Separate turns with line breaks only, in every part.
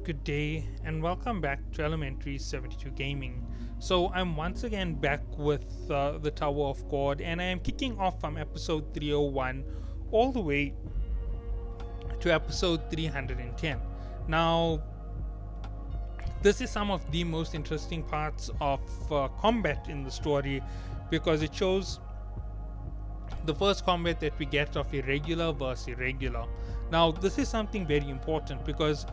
good day, and welcome back to Elementary 72 Gaming. So, I'm once again back with the Tower of God, and I am kicking off from episode 301 all the way to episode 310. Now, this is some of the most interesting parts of combat in the story because it shows the first combat that we get of irregular versus irregular. Now, this is something very important because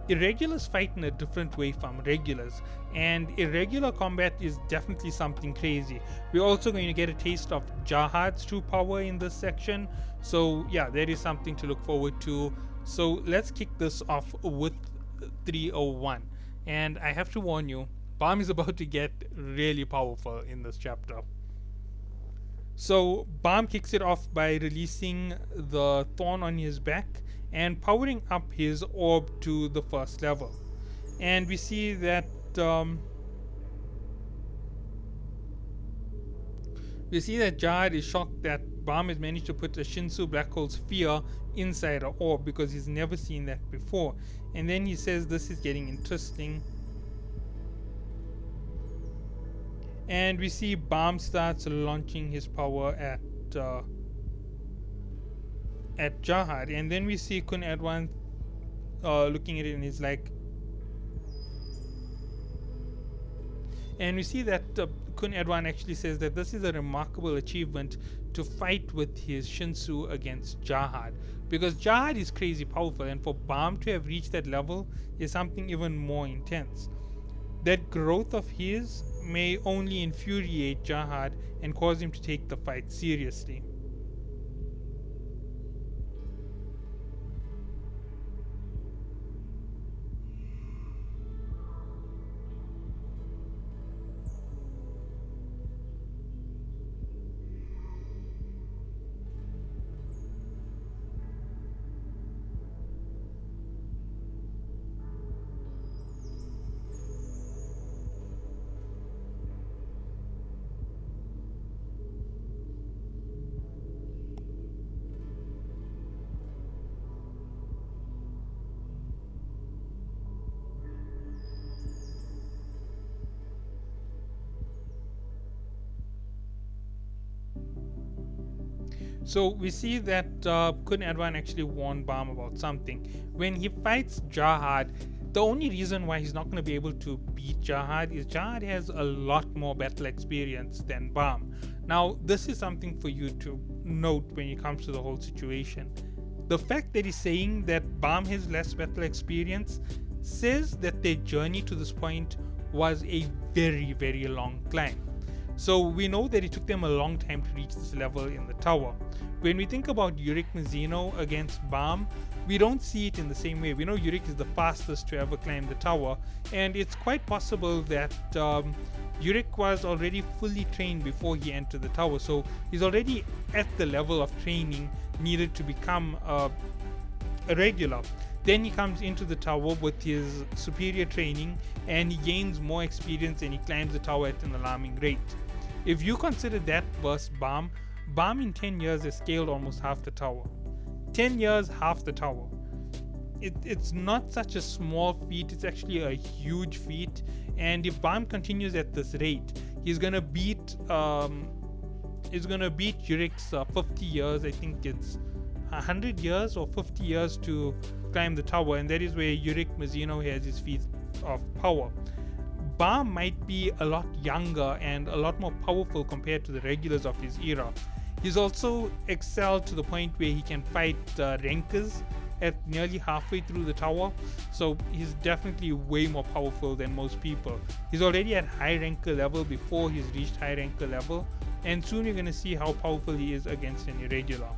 irregulars fight in a different way from regulars, and irregular combat is definitely something crazy. We're also going to get a taste of Jahad's true power in this section, so yeah, there is something to look forward to. So let's kick this off with 301. And I have to warn you, Balm is about to get really powerful in this chapter. So Balm kicks it off by releasing the thorn on his back and powering up his orb to the first level. And we see that Jahad is shocked that Balm has managed to put a Shinsu black hole's fear inside an orb because he's never seen that before. And then he says this is getting interesting. And we see Balm starts launching his power at Jahad, and then we see Khun Adwan looking at it, and he's like, and we see that Khun Adwan actually says that this is a remarkable achievement to fight with his Shinsu against Jahad, because Jahad is crazy powerful, and for Balm to have reached that level is something even more intense. That growth of his may only infuriate Jahad and cause him to take the fight seriously. So we see that Khun Adwan actually warned Balm about something. When he fights Jahad, the only reason why he's not going to be able to beat Jahad is Jahad has a lot more battle experience than Balm. Now, this is something for you to note when it comes to the whole situation. The fact that he's saying that Balm has less battle experience says that their journey to this point was a very, very long climb. So we know that it took them a long time to reach this level in the tower. When we think about Yurik Mizuno against Balm, we don't see it in the same way. We know Yurik is the fastest to ever climb the tower, and it's quite possible that Yurik was already fully trained before he entered the tower, so he's already at the level of training needed to become a regular. Then he comes into the tower with his superior training, and he gains more experience and he climbs the tower at an alarming rate. If you consider that versus Balm, Balm in 10 years has scaled almost half the tower. 10 years, half the tower. It's not such a small feat, it's actually a huge feat. And if Balm continues at this rate, he's gonna beat Yurik's 50 years. I think it's 100 years or 50 years to climb the tower, and that is where Yurik Mizuno has his feat of power. Balm might be a lot younger and a lot more powerful compared to the regulars of his era. He's also excelled to the point where he can fight rankers at nearly halfway through the tower, so he's definitely way more powerful than most people. He's already at high ranker level before he's reached high ranker level, and soon you're going to see how powerful he is against an irregular.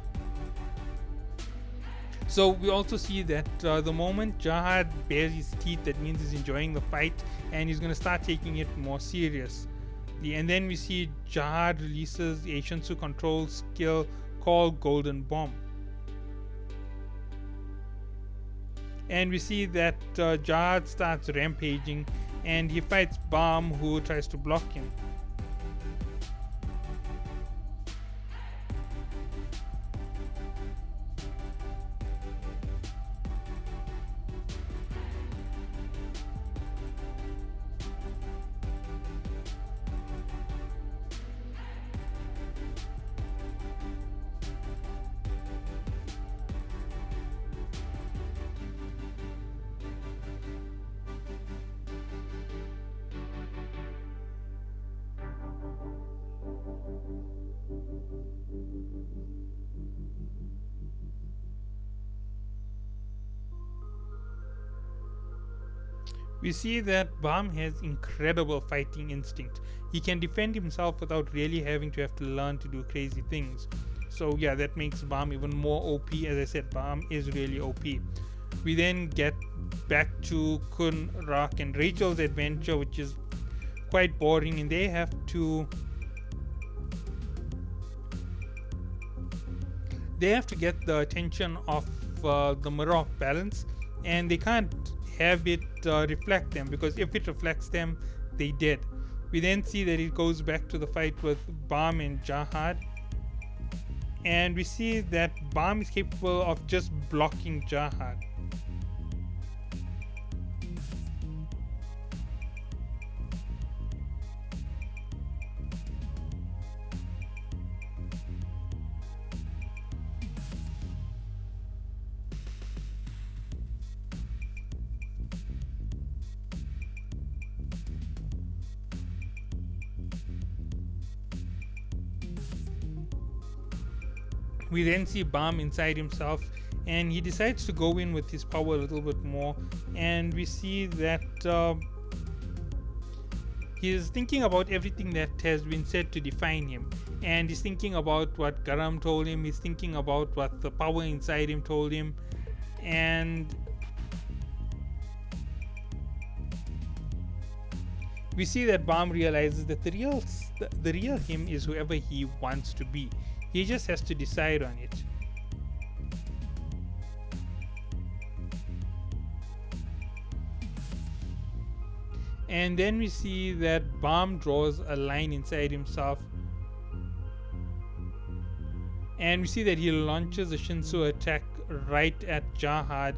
So we also see that the moment Jahad bares his teeth, that means he's enjoying the fight and he's going to start taking it more seriously. And then we see Jahad releases a Shinsu control skill called Golden Bomb. And we see that Jahad starts rampaging and he fights Balm, who tries to block him. We see that Bam has incredible fighting instinct. He can defend himself without really having to have to learn to do crazy things. So yeah, that makes Bam even more OP. As I said, Bam is really OP. We then get back to Kun, Rock, and Rachel's adventure, which is quite boring, and they have to get the attention of the mirror of balance, and they can't have it reflect them, because if it reflects them, they dead. We then see that it goes back to the fight with Bam and Jahad, and we see that Bam is capable of just blocking Jahad. We then see Bam inside himself, and he decides to go in with his power a little bit more, and we see that he is thinking about everything that has been said to define him, and he's thinking about what Garam told him, he's thinking about what the power inside him told him, and we see that Bam realizes that the real him is whoever he wants to be. He just has to decide on it. And then we see that Bam draws a line inside himself. And we see that he launches a Shinsu attack right at Jahad.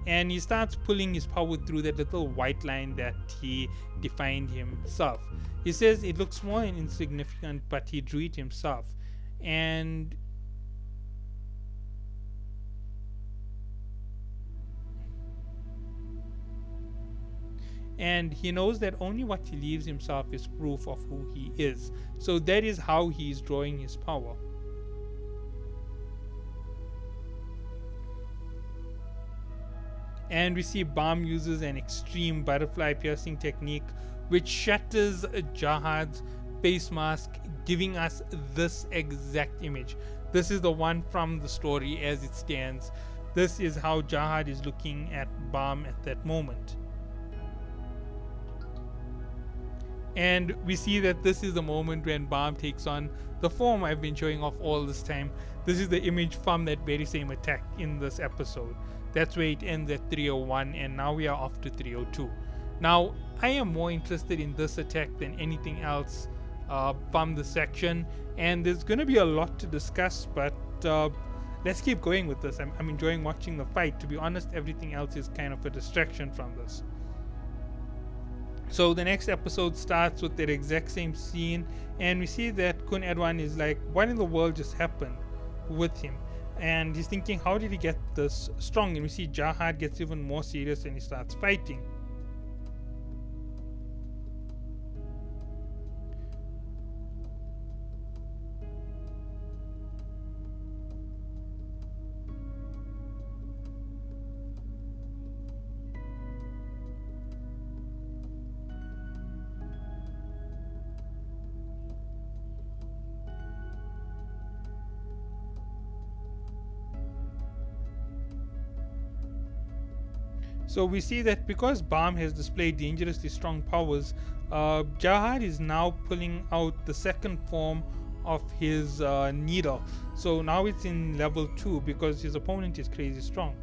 And he starts pulling his power through that little white line that he defined himself. He says it looks small and insignificant, but he drew it himself. And he knows that only what he leaves himself is proof of who he is. So that is how he is drawing his power. And we see Bam uses an extreme butterfly piercing technique which shatters Jahad's face mask, giving us this exact image. This is the one from the story as it stands. This is how Jahad is looking at Bam at that moment. And we see that this is the moment when Bam takes on the form I've been showing off all this time. This is the image from that very same attack in this episode. That's where it ends at 301, and now we are off to 302. Now, I am more interested in this attack than anything else from the section, and there's going to be a lot to discuss, but let's keep going with this. I'm enjoying watching the fight. To be honest, everything else is kind of a distraction from this. So the next episode starts with that exact same scene, and we see that Kun Edwan is like, what in the world just happened with him? And he's thinking, how did he get this strong? And we see Jahad gets even more serious and he starts fighting. So we see that because Bam has displayed dangerously strong powers, Jahad is now pulling out the second form of his needle. So now it's in level 2 because his opponent is crazy strong.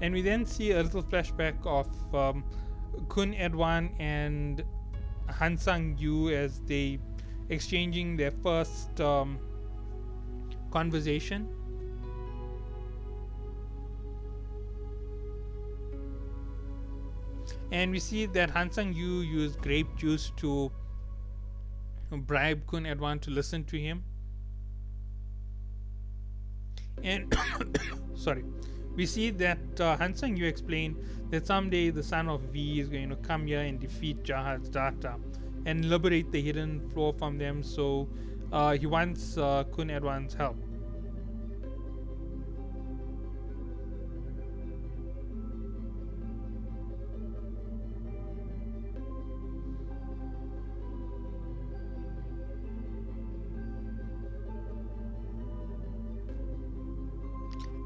And we then see a little flashback of Kun Edwan and Han Sang-yu as they exchanging their first conversation. And we see that Han Sang-yu used grape juice to bribe Kun Edwan to listen to him. And sorry, we see that Han Sang-yu explained that someday the son of V is going to come here and defeat Jahad's daughter and liberate the hidden floor from them, so he wants Kun Edwan's help.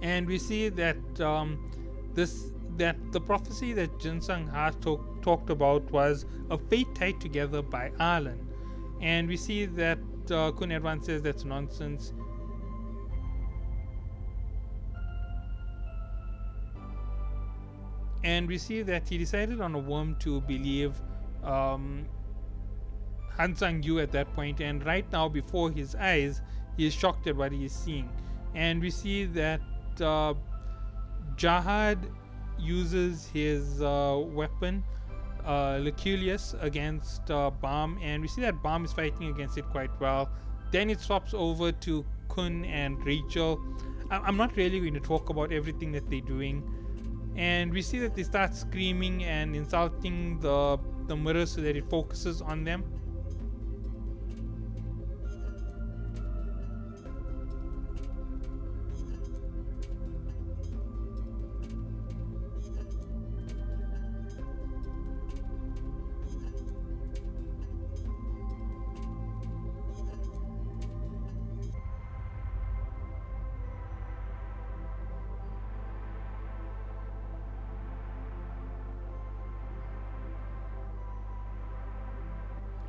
And we see that this that the prophecy that Jinsung Ha talked about was a fate tied together by Arlen. And we see that Kun Edwan says that's nonsense. And we see that he decided on a worm to believe um, Han Sang-yu at that point, and right now before his eyes, he is shocked at what he is seeing. And we see that uh, Jahad uses his weapon, Lucullus, against Bam, and we see that Bam is fighting against it quite well. Then it swaps over to Kun and Rachel. I'm not really going to talk about everything that they're doing. And we see that they start screaming and insulting the mirror so that it focuses on them.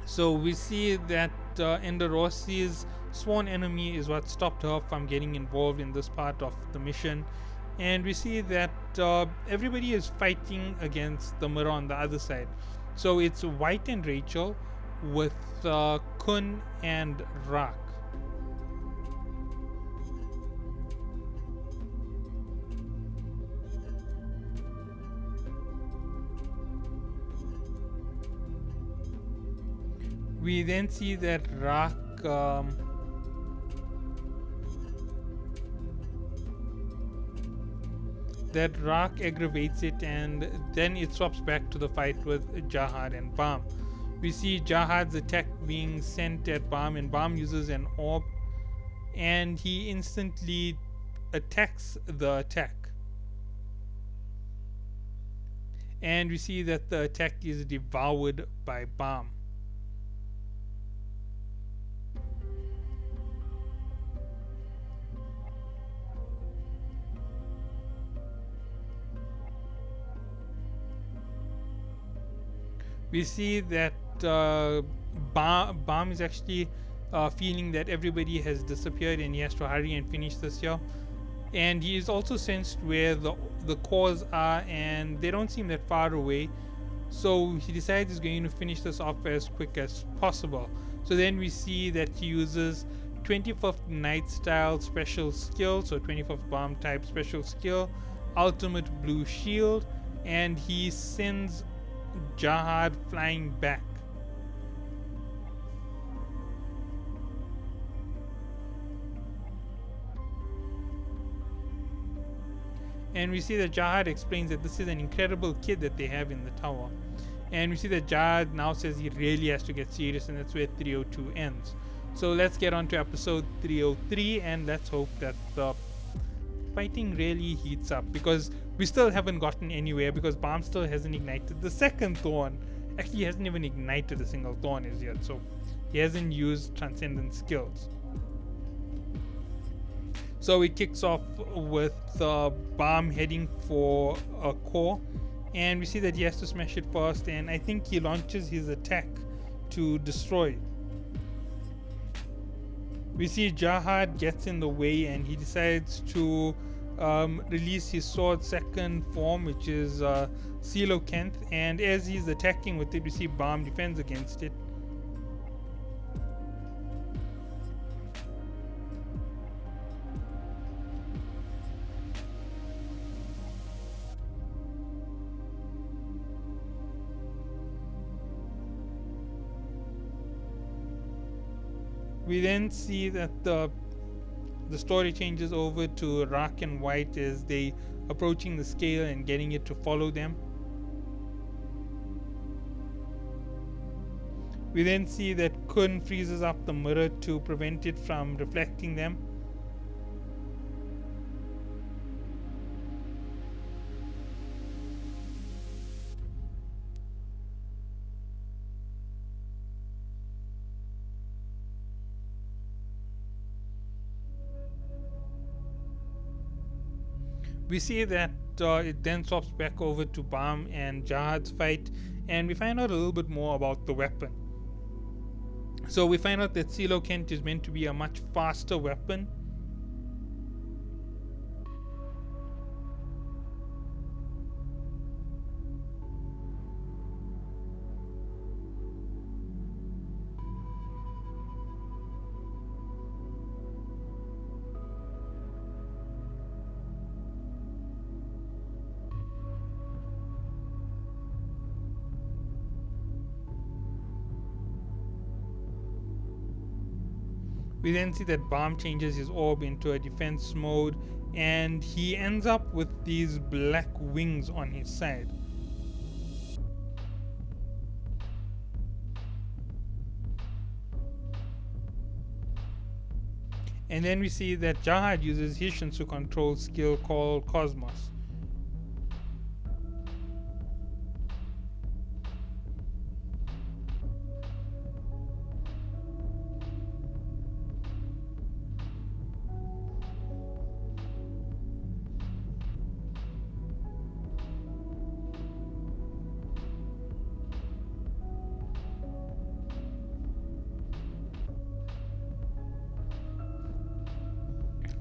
So we see that Ender Rossi's sworn enemy is what stopped her from getting involved in this part of the mission. And we see that everybody is fighting against the mirror on the other side. So it's White and Rachel with Kun and Rak. We then see that Rak aggravates it, and then it swaps back to the fight with Jahad and Bam. We see Jahad's attack being sent at Bam, and Bam uses an orb, and he instantly attacks the attack. And we see that the attack is devoured by Bam. We see that Bam is actually feeling that everybody has disappeared and he has to hurry and finish this here. And he is also sensed where the cores are, and they don't seem that far away. So he decides he's going to finish this off as quick as possible. So then we see that he uses 25th Night style special skill, so 25th Bomb type special skill, Ultimate Blue Shield, and he sends Jahad flying back. And we see that Jahad explains that this is an incredible kid that they have in the tower. And we see that Jahad now says he really has to get serious, and that's where 302 ends. So let's get on to episode 303, and let's hope that the fighting really heats up, because we still haven't gotten anywhere, because Bam still hasn't ignited the second thorn. Actually, he hasn't even ignited a single thorn as yet, so he hasn't used transcendent skills. So it kicks off with Bam heading for a core, and we see that he has to smash it first, and I think he launches his attack to destroy it. We see Jahad gets in the way, and he decides to release his sword's second form, which is Coelacanth, and as he's attacking with it, we see Bam defends against it. We then see that the story changes over to Rak and White as they approaching the scale and getting it to follow them. We then see that Kun freezes up the mirror to prevent it from reflecting them. We see that it then swaps back over to Balm and Jahad's fight, and we find out a little bit more about the weapon. So we find out that Coelokent is meant to be a much faster weapon. We then see that Balm changes his orb into a defense mode, and he ends up with these black wings on his side. And then we see that Jahad uses his Shinsu control skill called Cosmos.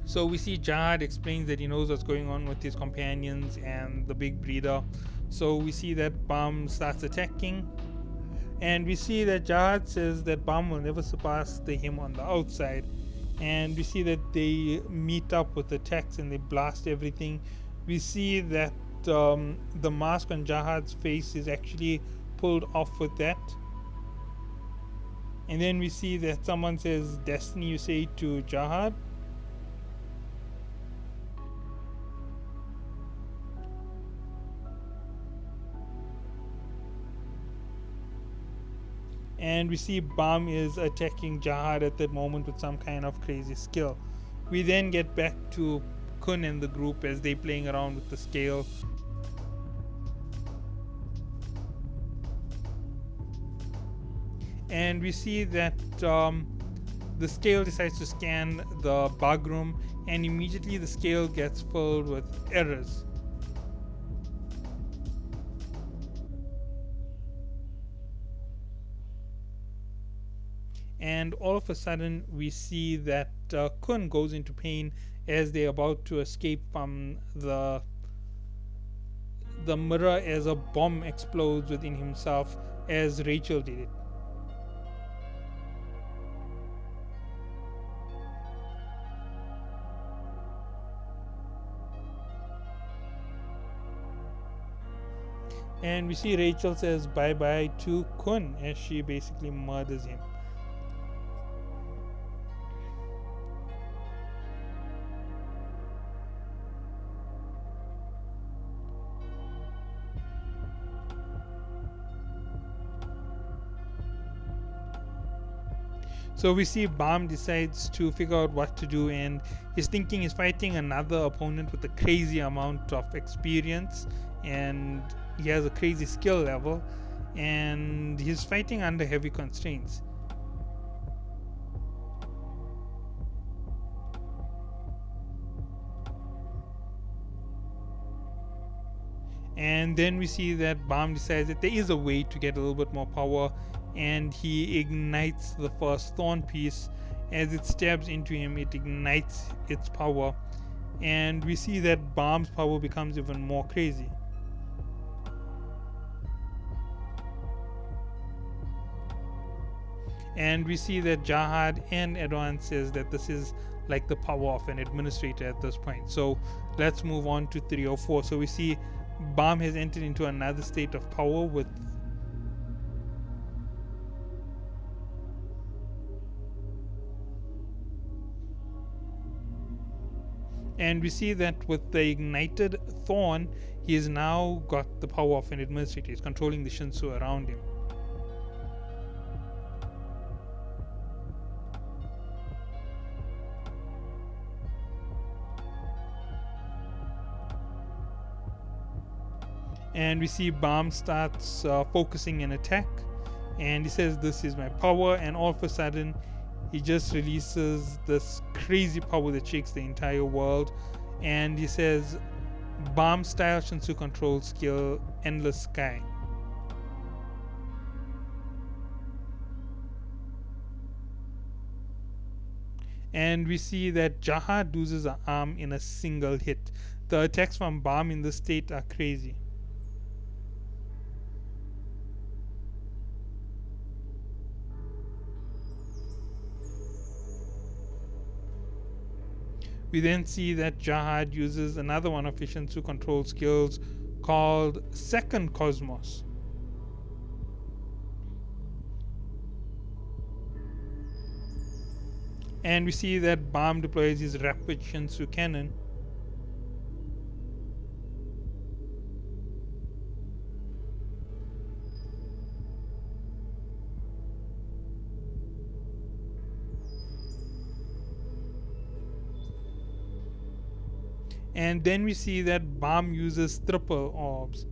So we see Jahad explains that he knows what's going on with his companions and the big breeder. So we see that Balm starts attacking, and we see that Jahad says that Balm will never surpass him on the outside. And we see that they meet up with attacks and they blast everything. We see that the mask on Jahad's face is actually pulled off with that. And then we see that someone says, "Destiny, you say," to Jahad. And we see Balm is attacking Jahad at that moment with some kind of crazy skill. We then get back to Khun and the group as they playing around with the scale. And we see that the scale decides to scan the bug room, and immediately the scale gets filled with errors. And all of a sudden we see that Khun goes into pain as they're about to escape from the mirror, as a bomb explodes within himself, as Rachel did it. And we see Rachel says bye bye to Khun as she basically murders him. So we see Balm decides to figure out what to do, and his thinking is fighting another opponent with a crazy amount of experience, and he has a crazy skill level, and he's fighting under heavy constraints. And then we see that Balm decides that there is a way to get a little bit more power, and he ignites the first thorn piece. As it stabs into him, it ignites its power, and we see that Balm's power becomes even more crazy. And we see that Jahad and Erwan says that this is like the power of an administrator at this point. So let's move on to 304. So we see Balm has entered into another state of power with and we see that with the ignited thorn, he has now got the power of an administrator. He's controlling the Shinsu around him. And we see Balm starts focusing an attack, and he says, "This is my power," and all of a sudden he just releases this crazy power that shakes the entire world, and he says, Bomb style Shinsu control skill Endless Sky. And we see that Jahad loses an arm in a single hit. The attacks from Bomb in this state are crazy. We then see that Jahad uses another one of his Shinsu control skills called Second Cosmos. And we see that Bomb deploys his rapid Shinsu cannon. And then we see that Bomb uses triple orbs.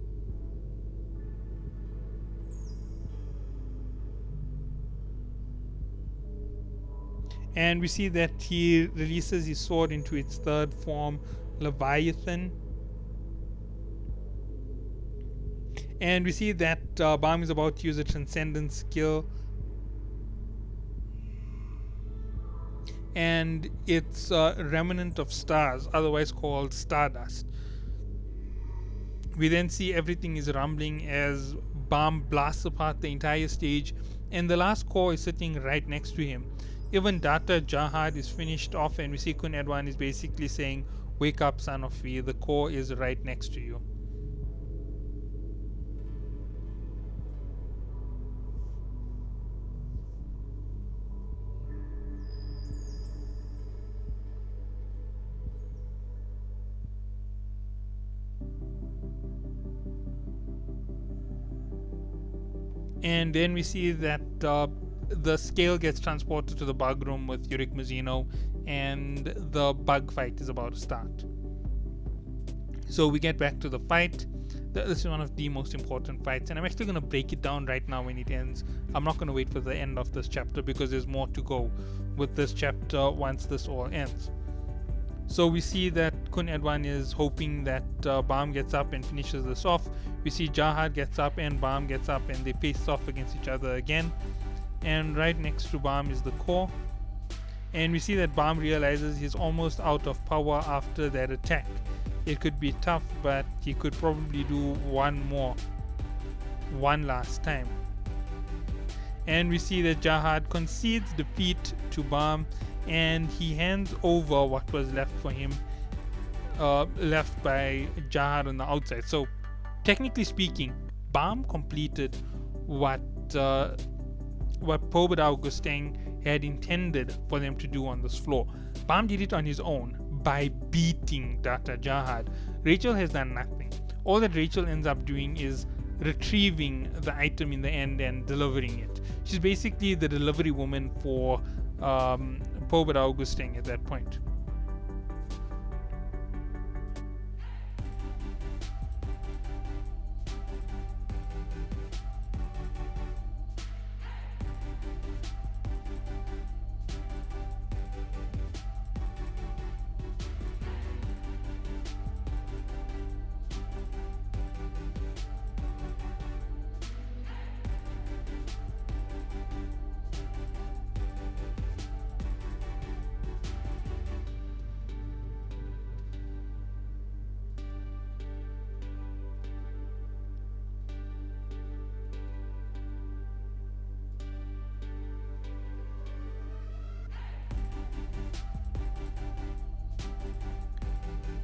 And we see that he releases his sword into its third form, Leviathan. And we see that Bomb is about to use a Transcendent skill. And it's a Remnant of Stars, otherwise called Stardust. We then see everything is rumbling as Bomb blasts apart the entire stage, and the last core is sitting right next to him. Even Data Jahad is finished off, and we see Khun Edwan is basically saying, "Wake up, son of V, the core is right next to you." And then we see that the scale gets transported to the bug room with Yurik Mizuno, and the bug fight is about to start. So we get back to the fight. This is one of the most important fights, and I'm actually going to break it down right now when it ends. I'm not going to wait for the end of this chapter because there's more to go with this chapter once this all ends. So we see that Khun Edwan is hoping that Bomb gets up and finishes this off. We see Jahad gets up and Bomb gets up, and they face off against each other again. And right next to Bomb is the core. And we see that Bomb realizes he's almost out of power after that attack. It could be tough, but he could probably do one last time. And we see that Jahad concedes defeat to Bomb, and he hands over what was left for him, left by Jahad on the outside. So technically speaking, Bomb completed what Pobed Augustine had intended for them to do on this floor. Bomb did it on his own by beating Data Jahad. Rachel has done nothing. All that Rachel ends up doing is retrieving the item in the end and delivering it. She's basically the delivery woman for Pobed Augustine at that point.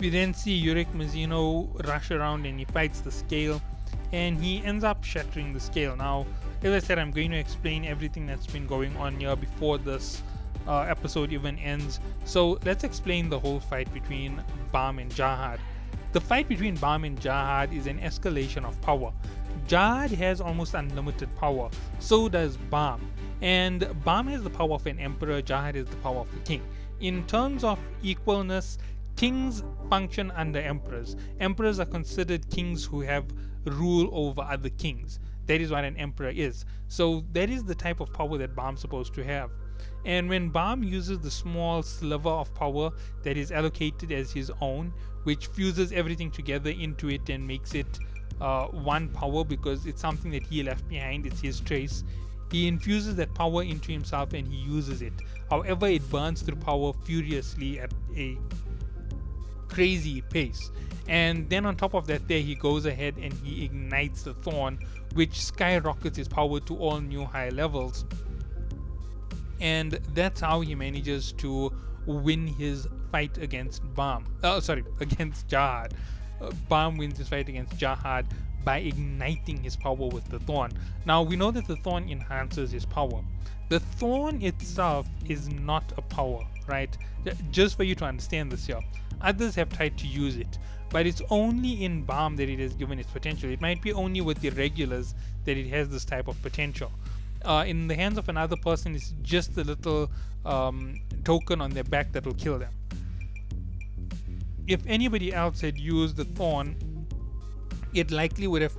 We then see Yurik Mizuno rush around and he fights the scale, and he ends up shattering the scale. Now, as I said, I'm going to explain everything that's been going on here before this episode even ends. So let's explain the whole fight between Bomb and Jahad. The fight between Bomb and Jahad is an escalation of power. Jahad has almost unlimited power, so does Bomb. And Bomb has the power of an emperor, Jahad has the power of a king. In terms of equalness, kings function under emperors. Emperors are considered kings who have rule over other kings. That is what an emperor is. So that is the type of power that Bomb's supposed to have. And when Balm uses the small sliver of power that is allocated as his own, which fuses everything together into it and makes it one power, because it's something that he left behind, it's his trace. He infuses that power into himself and he uses it. However, it burns through power furiously at a crazy pace. And then on top of that, there he goes ahead and he ignites the thorn, which skyrockets his power to all new high levels. And that's how he manages to win his fight against against Jahad. Balm wins his fight against Jahad by igniting his power with the thorn. Now we know that the thorn enhances his power. The thorn itself is not a power, right? Just for you to understand this here. Others have tried to use it, but it's only in Balm that it has given its potential. It might be only with the regulars that it has this type of potential. In the hands of another person, it's just a little token on their back that will kill them. If anybody else had used the thorn, it likely would have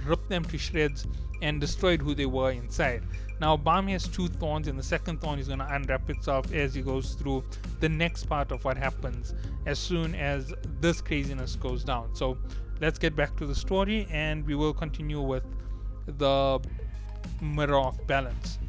ripped them to shreds and destroyed who they were inside. Now Balm has two thorns, and the second thorn is going to unwrap itself as he goes through the next part of what happens as soon as this craziness goes down. So let's get back to the story, and we will continue with the mirror of balance.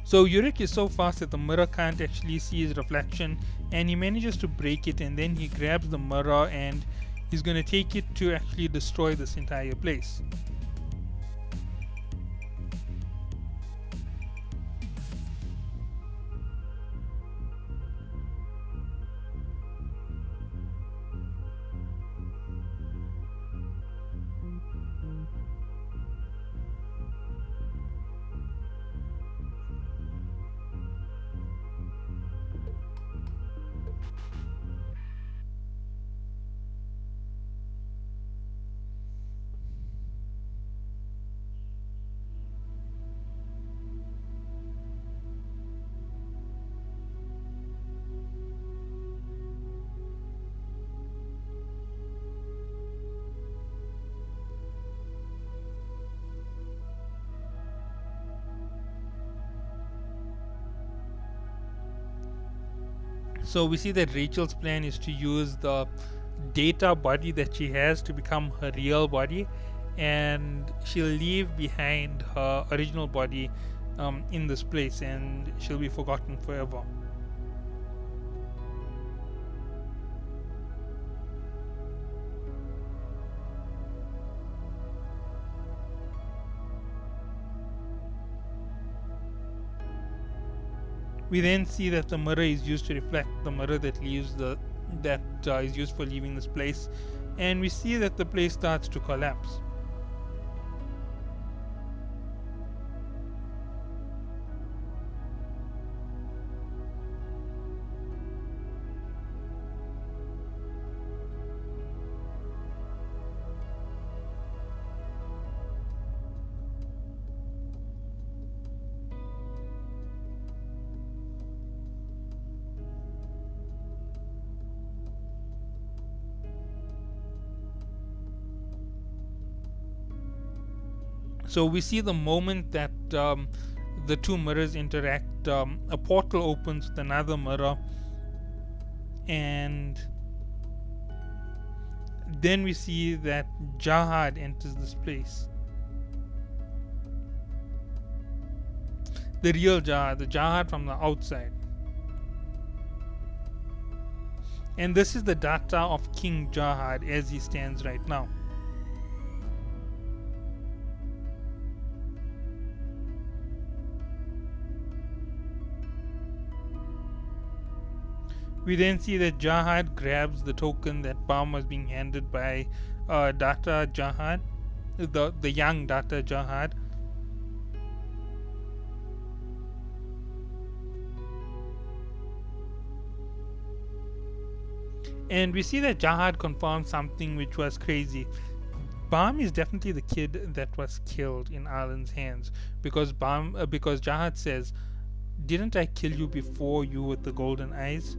So Yurik is so fast that the mirror can't actually see his reflection, and he manages to break it, and then he grabs the mirror and he's going to take it to actually destroy this entire place. So we see that Rachel's plan is to use the data body that she has to become her real body, and she'll leave behind her original body in this place, and she'll be forgotten forever. We then see that the mirror is used to reflect the mirror that leaves is used for leaving this place, and we see that the place starts to collapse. So we see the moment that the two mirrors interact, a portal opens with another mirror, and then we see that Jahad enters this place. The real Jahad, the Jahad from the outside. And this is the data of King Jahad as he stands right now. We then see that Jahad grabs the token that Balm was being handed by Data Jahad, the young Data Jahad. And we see that Jahad confirms something which was crazy. Balm is definitely the kid that was killed in Arlen's hands, because Jahad says, "Didn't I kill you before, you with the golden eyes?"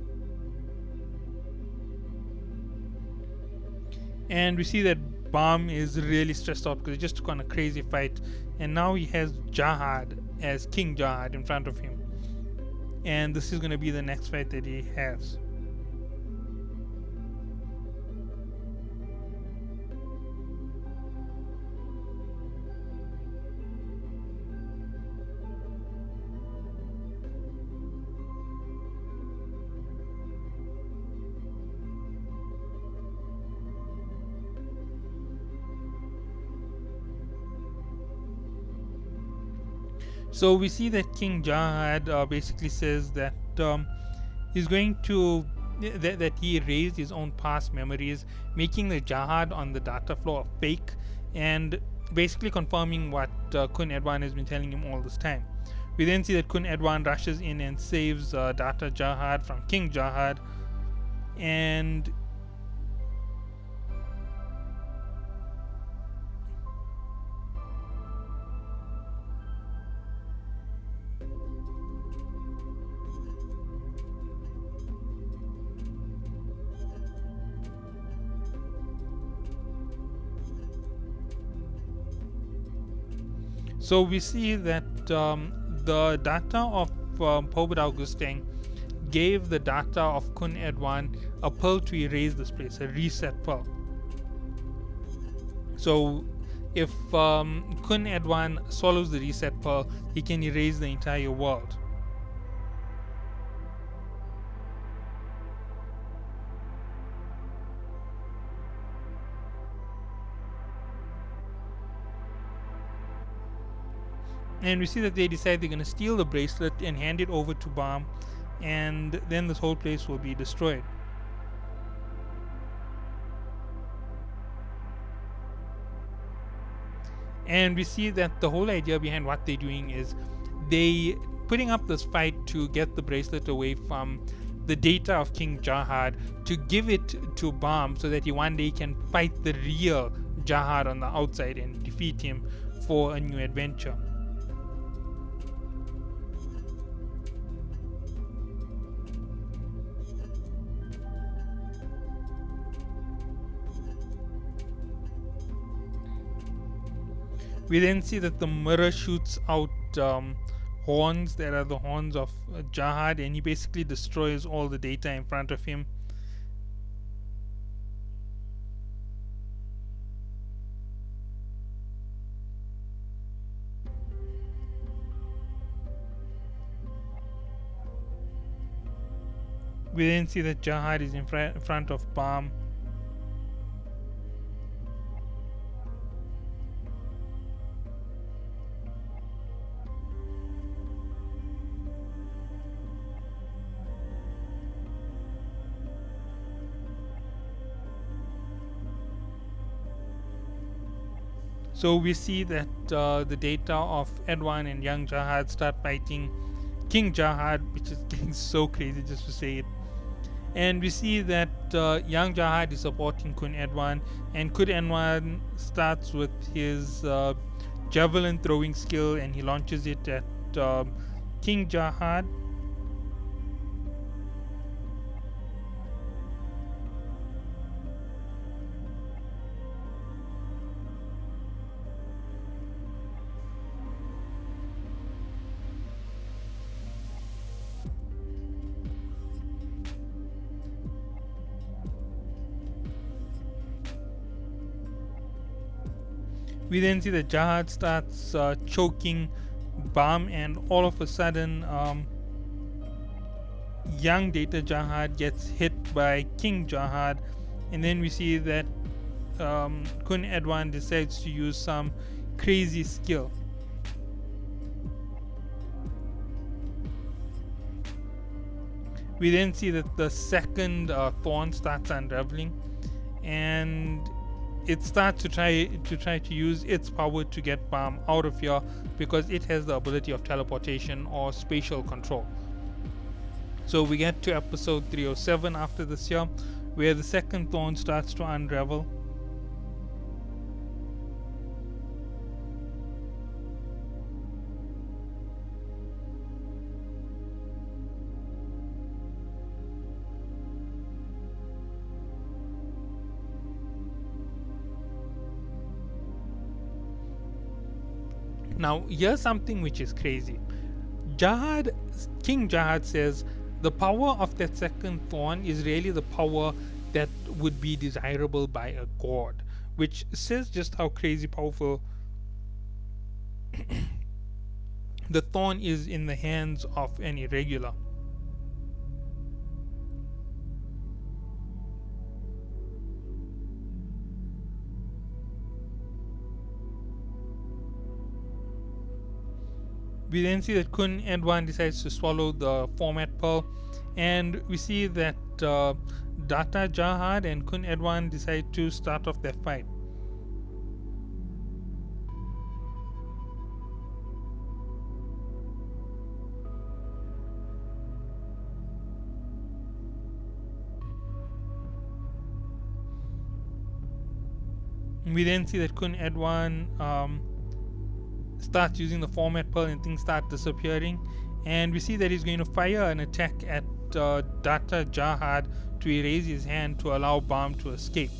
And we see that Balm is really stressed out because he just took on a crazy fight, and now he has Jahad as King Jahad in front of him. And this is going to be the next fight that he has. So we see that King Jahad basically says that he's going to that he erased his own past memories, making the Jahad on the data floor fake, and basically confirming what Khun Edwan has been telling him all this time. We then see that Khun Edwan rushes in and saves Data Jahad from King Jahad, and so we see that the data of Pobet Augustine gave the data of Khun Edwan a pearl to erase this place, a reset pearl. So if Khun Edwan swallows the reset pearl, he can erase the entire world. And we see that they decide they're going to steal the bracelet and hand it over to Bam, and then this whole place will be destroyed. And we see that the whole idea behind what they're doing is they putting up this fight to get the bracelet away from the data of King Jahad, to give it to Bam so that he one day can fight the real Jahad on the outside and defeat him for a new adventure. We then see that the mirror shoots out horns that are the horns of Jahad, and he basically destroys all the data in front of him. We then see that Jahad is in front of Bam. So we see that the data of Edwan and young Jahad start fighting King Jahad, which is getting so crazy just to say it. And we see that young Jahad is supporting Khun Edwan, and Khun Edwan starts with his javelin throwing skill, and he launches it at King Jahad. We then see that Jahad starts choking Bam, and all of a sudden young Data Jahad gets hit by King Jahad, and then we see that Khun Edwan decides to use some crazy skill. We then see that the second thorn starts unraveling, and it starts to try to use its power to get Bam out of here, because it has the ability of teleportation or spatial control. So we get to episode 307 after this here, where the second thorn starts to unravel. Now, here's something which is crazy. Jahad, King Jahad says the power of that second thorn is really the power that would be desirable by a god, which says just how crazy powerful the thorn is in the hands of an irregular. We then see that Khun Edwan decides to swallow the format pearl, and we see that Data Jahad and Khun Edwan decide to start off their fight. We then see that Khun Edwan starts using the format pearl and things start disappearing, and we see that he's going to fire an attack at Data Jahad to erase his hand to allow Bam to escape.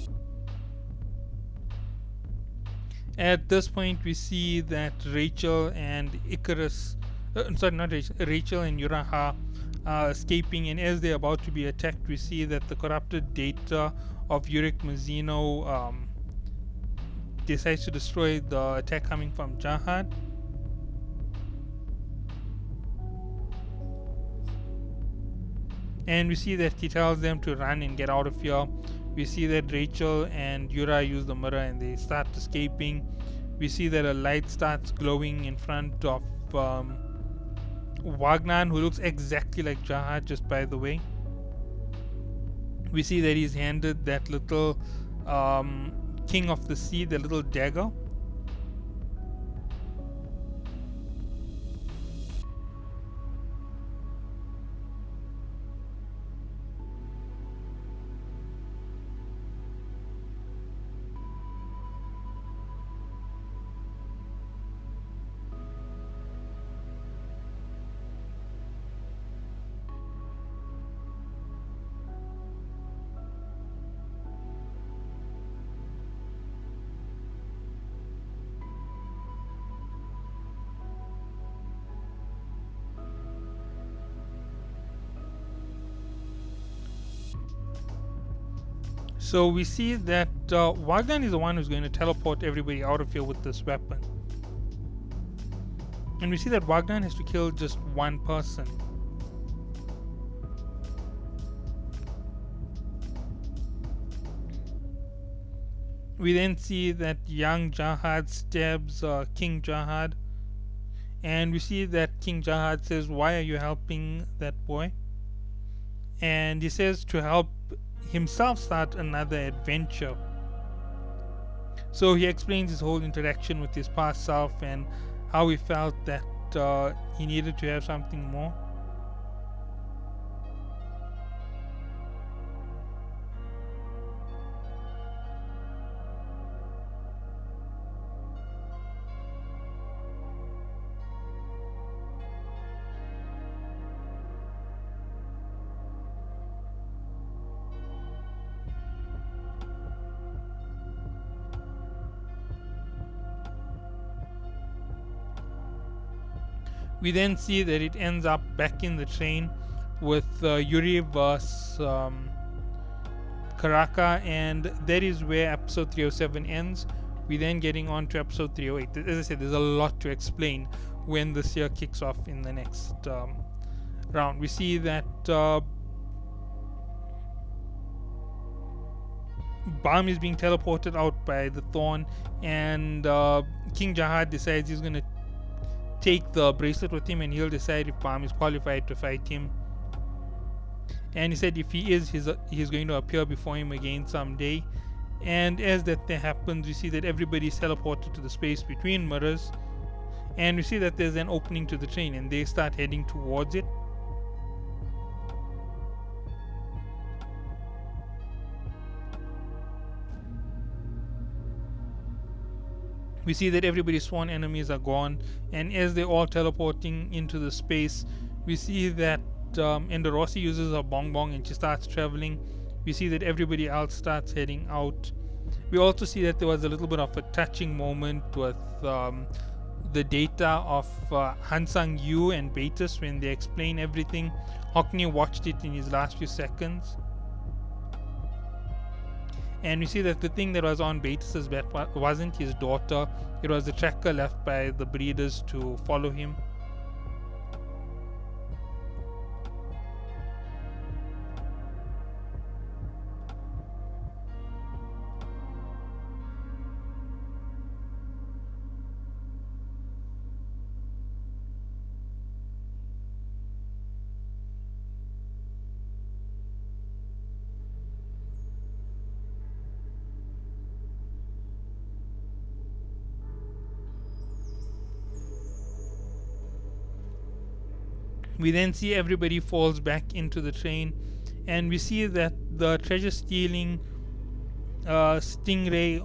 At this point we see that Rachel and Icarus sorry, not Rachel, Rachel and Yuraha are escaping, and as they're about to be attacked we see that the corrupted data of Yurik Mazino decides to destroy the attack coming from Jahad. And we see that he tells them to run and get out of here. We see that Rachel and Yura use the mirror and they start escaping. We see that a light starts glowing in front of Wagner, who looks exactly like Jahad, just by the way. We see that he's handed that little King of the Sea, the little dagger. So we see that Wagner is the one who's going to teleport everybody out of here with this weapon. And we see that Wagner has to kill just one person. We then see that young Jahad stabs King Jahad. And we see that King Jahad says, "Why are you helping that boy?" And he says to help himself start another adventure. So he explains his whole interaction with his past self and how he felt that he needed to have something more. We then see that it ends up back in the train with Yuri vs Karaka, and that is where episode 307 ends. We then getting on to episode 308. As I said, there's a lot to explain when this year kicks off in the next round. We see that Bam is being teleported out by the thorn, and King Jahad decides he's going to take the bracelet with him and he'll decide if Bam is qualified to fight him. And he said if he is, he's going to appear before him again someday. And as that happens, we see that everybody is teleported to the space between mirrors, and we see that there's an opening to the train and they start heading towards it. We see that everybody's sworn enemies are gone, and as they're all teleporting into the space, we see that Enderossi uses a bong bong and she starts traveling. We see that everybody else starts heading out. We also see that there was a little bit of a touching moment with the data of Hansang Yu and Beatus when they explain everything. Hockney watched it in his last few seconds. And we see that the thing that was on Beatus's bet wasn't his daughter. It was the tracker left by the breeders to follow him. We then see everybody falls back into the train, and we see that the treasure stealing Stingray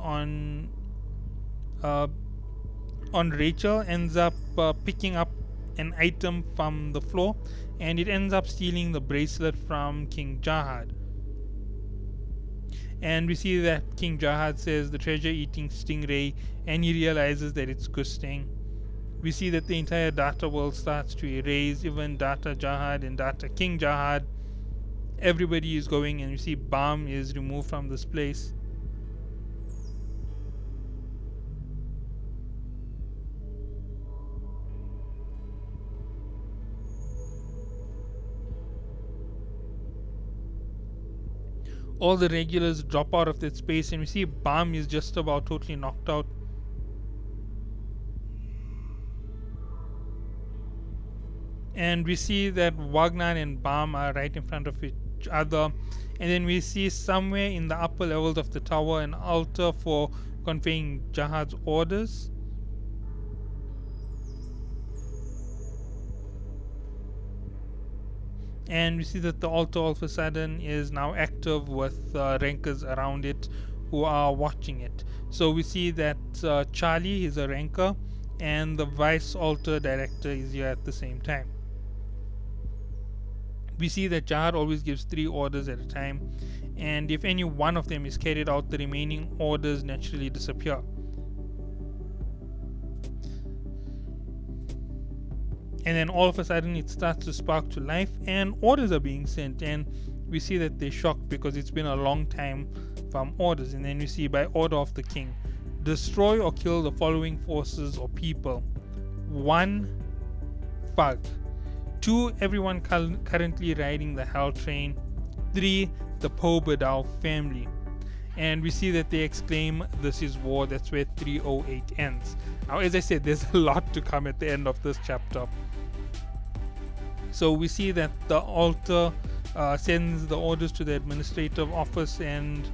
on Rachel ends up picking up an item from the floor, and it ends up stealing the bracelet from King Jahad. And we see that King Jahad says the treasure eating Stingray, and he realizes that it's Gustang. We see that the entire Data world starts to erase, even Data Jahad and Data King Jahad. Everybody is going, and you see Bam is removed from this place. All the regulars drop out of that space, and we see Bam is just about totally knocked out. And we see that Wagner and Bam are right in front of each other. And then we see somewhere in the upper levels of the tower an altar for conveying Jahad's orders. And we see that the altar all of a sudden is now active with rankers around it who are watching it. So we see that Charlie is a ranker, and the vice altar director is here at the same time. We see that Jahad always gives 3 orders at a time, and if any one of them is carried out, the remaining orders naturally disappear. And then all of a sudden it starts to spark to life, and orders are being sent, and we see that they're shocked because it's been a long time from orders. And then we see, by order of the king, destroy or kill the following forces or people: 1. Fug. 2. Everyone currently riding the Hell train. 3. The Pobadao family. And we see that they exclaim, "This is war." That's where 308 ends. Now, as I said, there's a lot to come at the end of this chapter. So we see that the altar sends the orders to the administrative office, and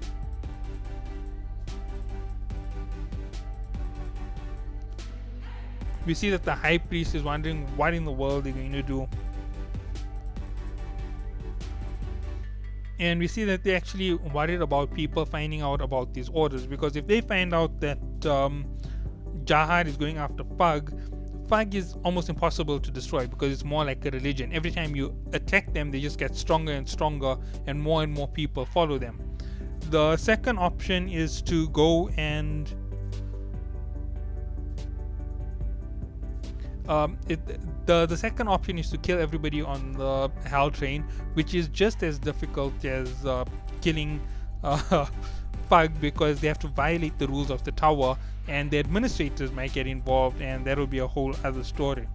we see that the high priest is wondering what in the world they're going to do. And we see that they're actually worried about people finding out about these orders, because if they find out that Jahad is going after Fug is almost impossible to destroy, because it's more like a religion. Every time you attack them, they just get stronger and stronger, and more people follow them. The second option is to go and the second option is to kill everybody on the Hell train, which is just as difficult as killing Fug, because they have to violate the rules of the tower, and the administrators might get involved, and that will be a whole other story.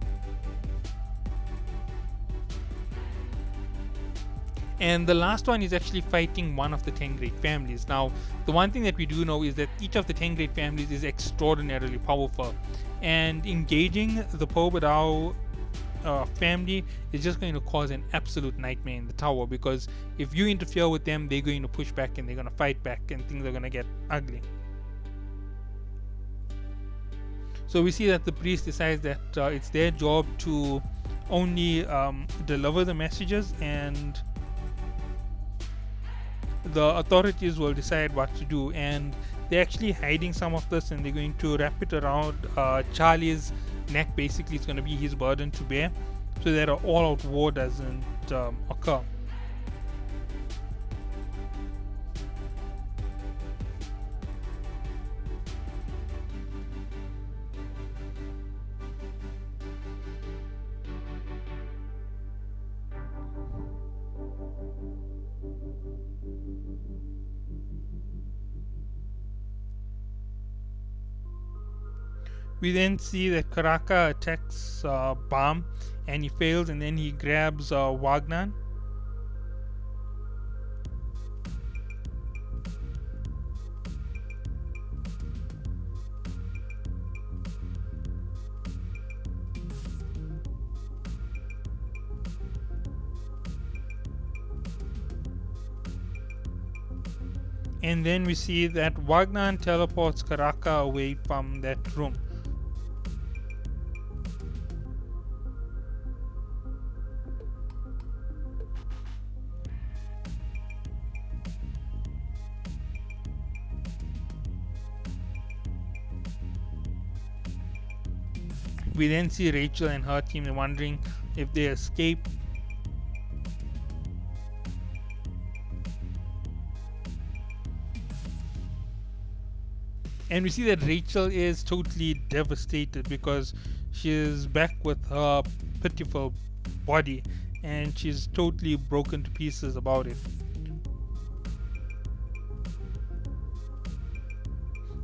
And the last one is actually fighting one of the 10 great families. Now, the one thing that we do know is that each of the 10 great families is extraordinarily powerful, and engaging the Pobadao family is just going to cause an absolute nightmare in the tower, because if you interfere with them, they're going to push back and they're going to fight back, and things are going to get ugly. So we see that the priest decides that it's their job to only deliver the messages, and the authorities will decide what to do. And they're actually hiding some of this, and they're going to wrap it around Charlie's neck. Basically, it's going to be his burden to bear, so that an all-out war doesn't occur. We then see that Karaka attacks Bam and he fails, and then he grabs Wagner. And then we see that Wagner teleports Karaka away from that room. We then see Rachel and her team wondering if they escape. And we see that Rachel is totally devastated because she is back with her pitiful body and she's totally broken to pieces about it.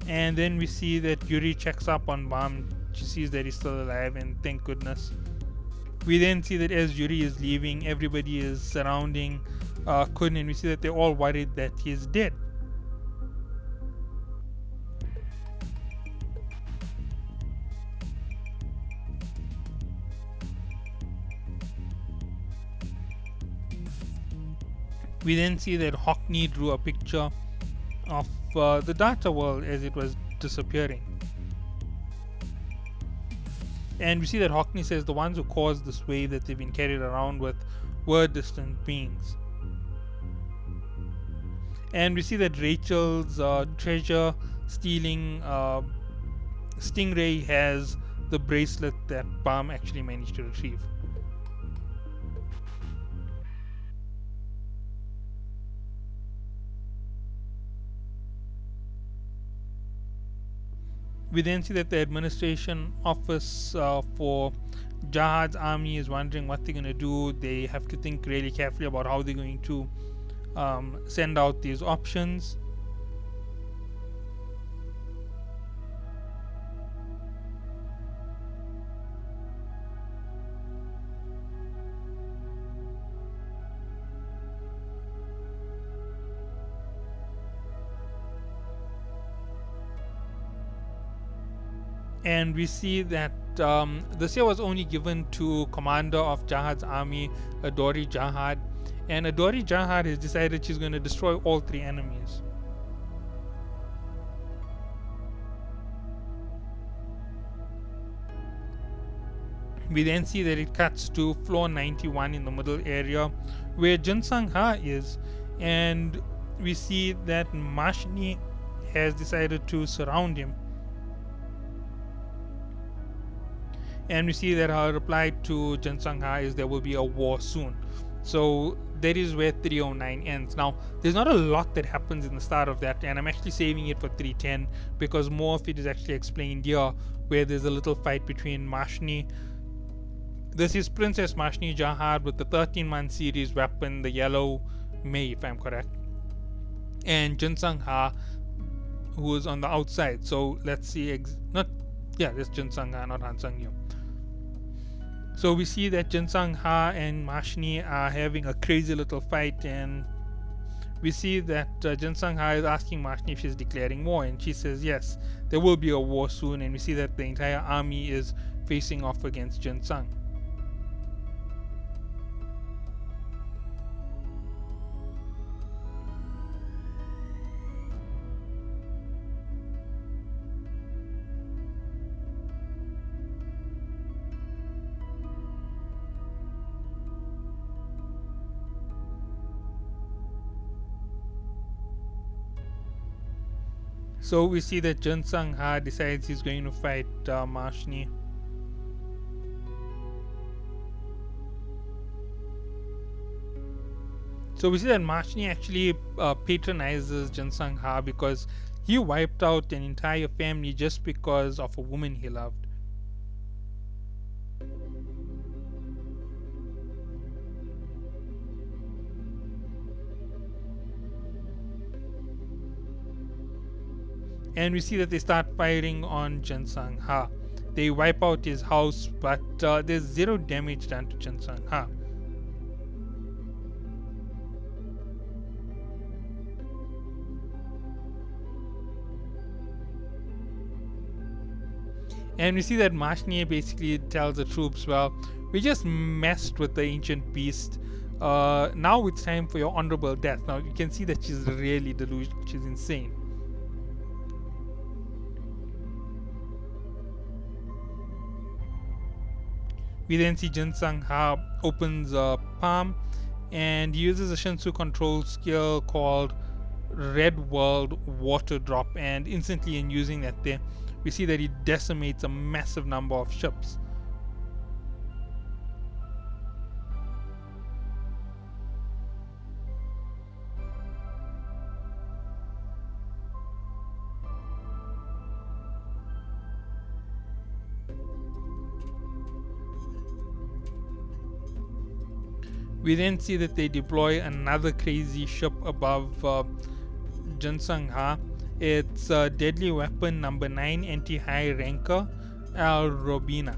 And then we see that Yuri checks up on Bam. She sees that he's still alive, and thank goodness. We then see that as Yuri is leaving, everybody is surrounding Kun, and we see that they're all worried that he's dead. We then see that Hockney drew a picture of the data world as it was disappearing. And we see that Hockney says the ones who caused this wave that they've been carried around with were distant beings. And we see that Rachel's treasure stealing Stingray has the bracelet that Bam actually managed to retrieve. We then see that the administration office for Jahad's army is wondering what they're going to do. They have to think really carefully about how they're going to send out these options. And we see that this year was only given to commander of Jahad's army, Adori Jahad, and Adori Jahad has decided she's going to destroy all 3 enemies. We then see that it cuts to floor 91 in the middle area where Jin Sang Ha is, and we see that Mashni has decided to surround him. And we see that her reply to Jin Sang Ha is there will be a war soon. So that is where 309 ends. Now, there's not a lot that happens in the start of that, and I'm actually saving it for 310 because more of it is actually explained here, where there's a little fight between Mashni. This is Princess Mashni Jahad with the 13-month series weapon, the yellow May, if I'm correct, and Jin Sang Ha, who is on the outside. So let's see, that's Jin Sang Ha, not Han Sang Yu. So we see that Jin Sang Ha and Mashni are having a crazy little fight, and we see that Jin Sang Ha is asking Mashni if she's declaring war, and she says yes, there will be a war soon, and we see that the entire army is facing off against Jin Sang. So we see that Jin Sang Ha decides he's going to fight Mashni. So we see that Mashni actually patronizes Jin Sang Ha because he wiped out an entire family just because of a woman he loved. And we see that they start firing on Jin Sang Ha. They wipe out his house, but there's zero damage done to Jin Sung Ha. And we see that Mashni basically tells the troops, well, we just messed with the ancient beast. Now it's time for your honorable death. Now you can see that she's really delusional. She's insane. We then see Jin Sung Ha opens a palm and uses a Shinsu control skill called Red World Water Drop, and instantly in using that there, we see that he decimates a massive number of ships. We then see that they deploy another crazy ship above Jin Sung Ha. It's deadly weapon number 9 anti-high ranker Al Robina.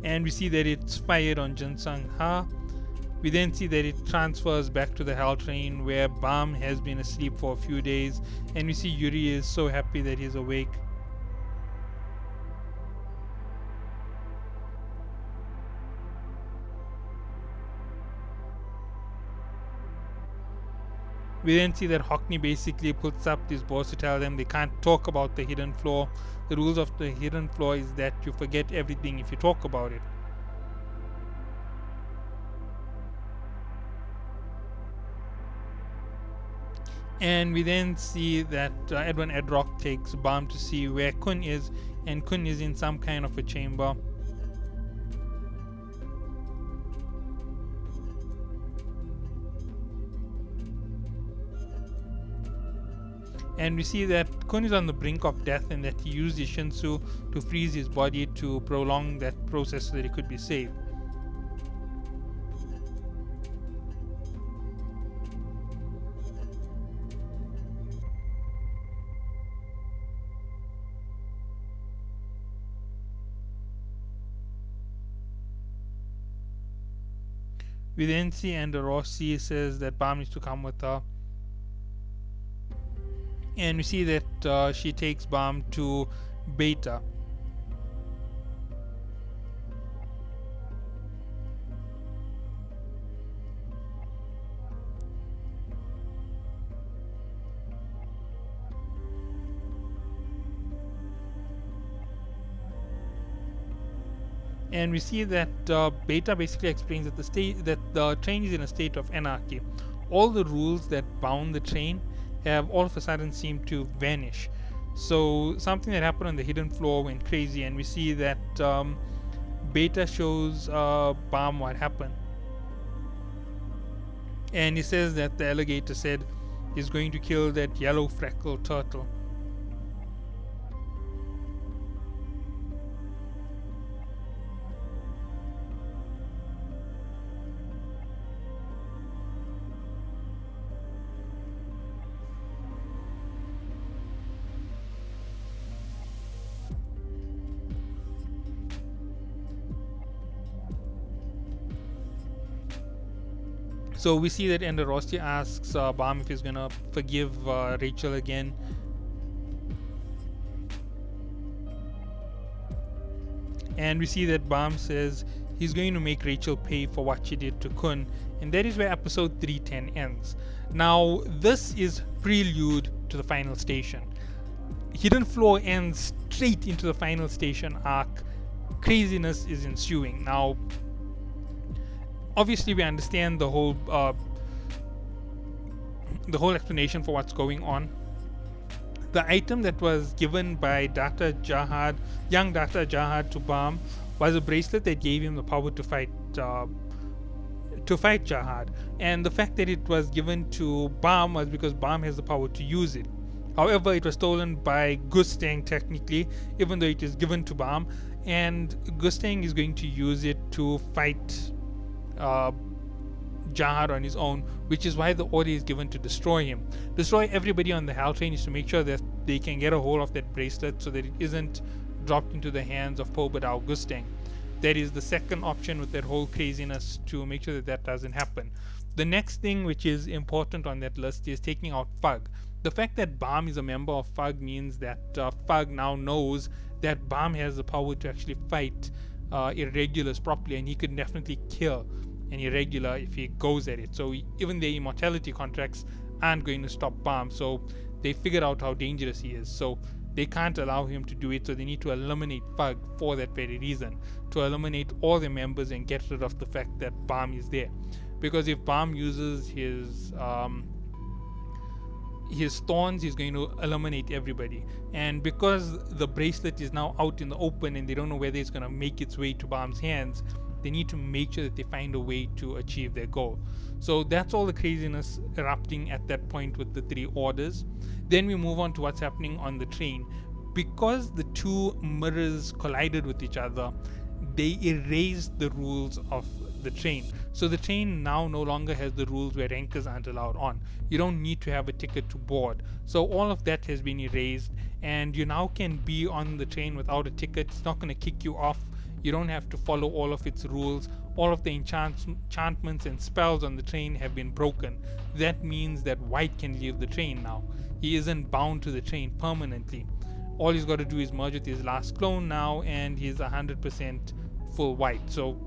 And we see that it's fired on Jin Sung Ha. We then see that it transfers back to the Hell Train, where Bam has been asleep for a few days, and we see Yuri is so happy that he's awake. We then see that Hockney basically puts up these boards to tell them they can't talk about the hidden floor. The rules of the hidden floor is that you forget everything if you talk about it. And we then see that Edwin Edrock takes Bam to see where Kun is, and Kun is in some kind of a chamber. And we see that Kun is on the brink of death and that he used his Shinsu to freeze his body to prolong that process so that he could be saved. We then see Rossi says that Bam needs to come with her. And we see that she takes Bam to Beta. And we see that Beta basically explains that the train is in a state of anarchy. All the rules that bound the train have all of a sudden seemed to vanish. So something that happened on the hidden floor went crazy, and we see that Beta shows Bam what happened. And he says that the alligator said he's going to kill that yellow freckled turtle. So we see that Rossi asks Bam if he's gonna forgive Rachel again. And we see that Bam says he's going to make Rachel pay for what she did to Kun. And that is where episode 310 ends. Now, this is prelude to the final station. Hidden Floor ends straight into the final station arc. Craziness is ensuing. Now, obviously we understand the whole explanation for what's going on. The item that was given by Dr. Jahad, young Dr. Jahad, to Bam was a bracelet that gave him the power to fight Jahad. And the fact that it was given to Bam was because Bam has the power to use it. However, it was stolen by Gustang technically, even though it is given to Bam, and Gustang is going to use it to fight Jahad on his own, which is why the order is given to destroy him. Destroy everybody on the Hell Train is to make sure that they can get a hold of that bracelet so that it isn't dropped into the hands of Poe Badao Gustang. That is the second option with that whole craziness, to make sure that that doesn't happen. The next thing which is important on that list is taking out Fug. The fact that Bam is a member of Fug means that Fug now knows that Bam has the power to actually fight irregulars properly, and he could definitely kill an irregular if he goes at it. So even their immortality contracts aren't going to stop Bam. So they figured out how dangerous he is. So they can't allow him to do it. So they need to eliminate Fug for that very reason, to eliminate all their members and get rid of the fact that Bam is there. Because if Bam uses his thorns, he's going to eliminate everybody. And because the bracelet is now out in the open and they don't know whether it's going to make its way to Bam's hands, they need to make sure that they find a way to achieve their goal. So that's all the craziness erupting at that point with the three orders. Then we move on to what's happening on the train. Because the two mirrors collided with each other, they erased the rules of the train. So the train now no longer has the rules where rankers aren't allowed on. You don't need to have a ticket to board. So all of that has been erased, and you now can be on the train without a ticket. It's not going to kick you off. You don't have to follow all of its rules. All of the enchantments and spells on the train have been broken. That means that White can leave the train now. He isn't bound to the train permanently. All he's got to do is merge with his last clone now, and he's 100% full White. So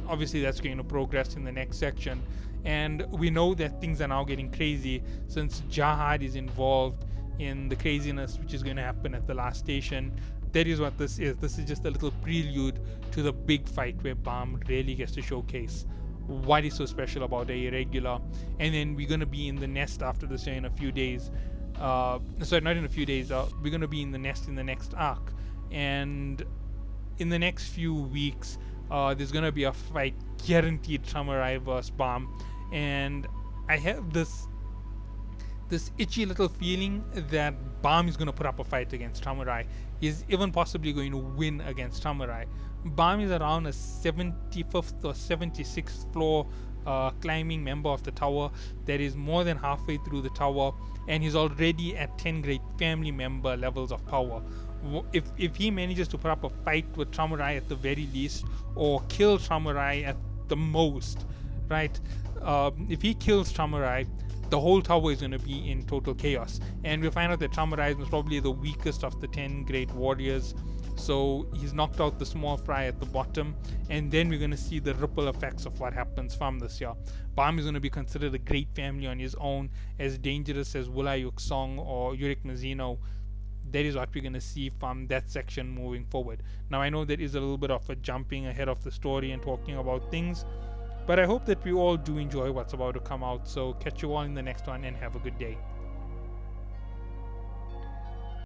obviously that's going to progress in the next section. And we know that things are now getting crazy since Jahad is involved in the craziness which is going to happen at the last station. That is what this is. This is just a little prelude to the big fight where Bam really gets to showcase what is so special about the irregular. And then we're going to be in the nest after this in a few days. Sorry, not in a few days. We're going to be in the nest in the next arc. And in the next few weeks, there's going to be a fight, guaranteed, Samurai vs. Bam. And I have this itchy little feeling that Bam is going to put up a fight against Samurai. He's even possibly going to win against Samurai. Bam is around a 75th or 76th floor climbing member of the tower that is more than halfway through the tower, and he's already at 10 great family member levels of power. If he manages to put up a fight with Samurai at the very least, or kill Samurai at the most, right? If he kills Samurai, the whole tower is going to be in total chaos, and we'll find out that Samurai is probably the weakest of the 10 great warriors. So he's knocked out the small fry at the bottom, and then we're going to see the ripple effects of what happens from this year. Bam is going to be considered a great family on his own, as dangerous as Wula Yuksong or Yurik Mazino. That is what we're going to see from that section moving forward. Now I know there is a little bit of a jumping ahead of the story and talking about things, but I hope that we all do enjoy what's about to come out. So catch you all in the next one, and have a good day.